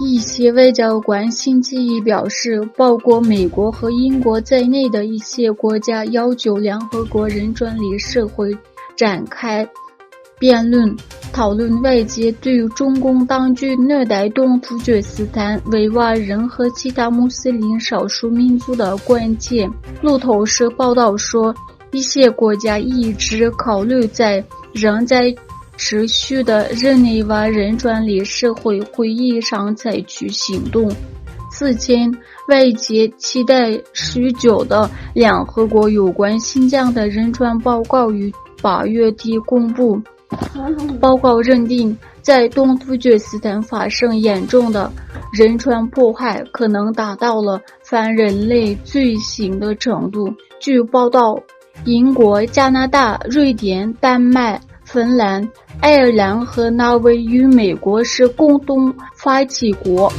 一些外交官星期一表示，包括美国和英国在内的一些国家要求联合国人权理事会展开辩论，讨论外界对中共当局虐待东突厥斯坦、维吾尔人和其他穆斯林少数民族的关切。路透社报道说，一些国家一直考虑在仍在持续的日内瓦人权理事会会议上采取行动。此前，外界期待许久的联合国有关新疆的人权报告于8月底公布。报告认定，在东突厥斯坦发生严重的人权迫害，可能达到了反人类罪行的程度。据报道，英国、加拿大、瑞典、丹麦、芬兰、爱尔兰和挪威与美国是共同发起国。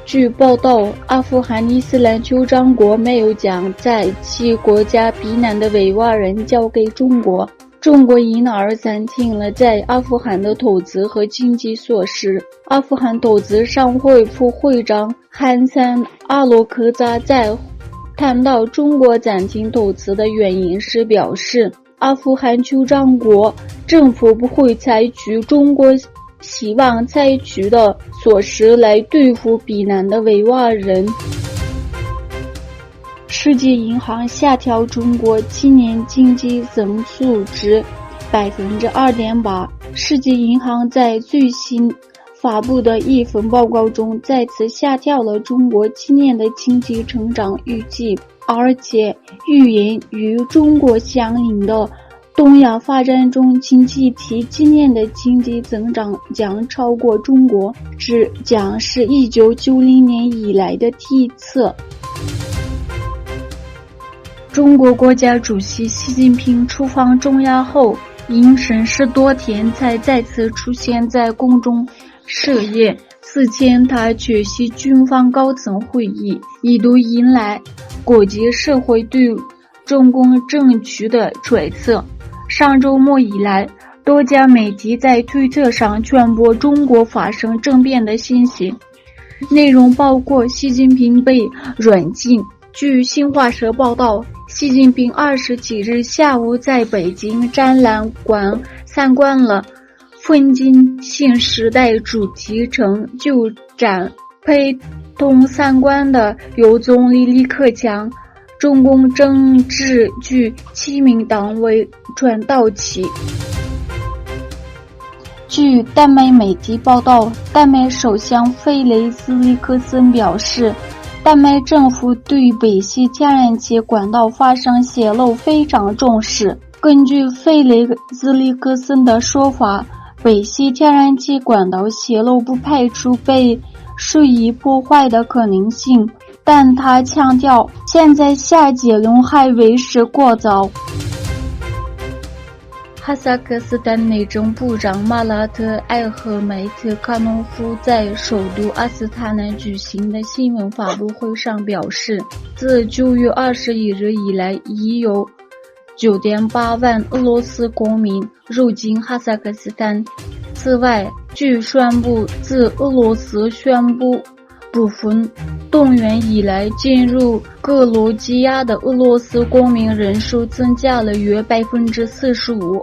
据报道，阿富汗伊斯兰酋长国没有将在其国家避难的维吾尔人交给中国。中国因而暂停了在阿富汗的投资和经济措施。阿富汗投资商会副会长汉森·阿洛克扎在谈到中国暂停投资的原因时表示，阿富汗酋长国政府不会采取中国希望采取的措施来对付避难的维吾尔人。世界银行下调中国今年经济增速至 2.8%。 世界银行在最新发布的一份报告中再次下调了中国今年的经济成长预计，而且预言与中国相邻的东亚发展中经济体今年的经济增长将超过中国，这将是1990年以来的第一次。中国国家主席习近平出访中亚后，因身世多天才再次出现在公众视野。此前他缺席军方高层会议，一度引来国际社会对中共政局的揣测。上周末以来，多家媒体在推特上传播中国发生政变的信息，内容包括习近平被软禁。据新华社报道，习近平27日下午在北京展览馆参观了奋进新时代主题成就展，陪同参观的有总理李克强、中共政治局7名党委传道旗。据丹麦媒体报道，丹麦首相费雷兹里克森表示，丹麦政府对北溪天然气管道发生泄漏非常重视。根据费雷兹里克森的说法，北溪天然气管道泄漏不排除被水域破坏的可能性，但他强调现在下结论还为时过早。哈萨克斯坦内政部长马拉特·艾赫梅特卡诺夫在首都阿斯塔纳举行的新闻发布会上表示，自9月21日以来，已有 9.8 万俄罗斯公民入境哈萨克斯坦。此外，据宣布，自俄罗斯宣布部分动员以来，进入格鲁吉亚的俄罗斯公民人数增加了约 45%。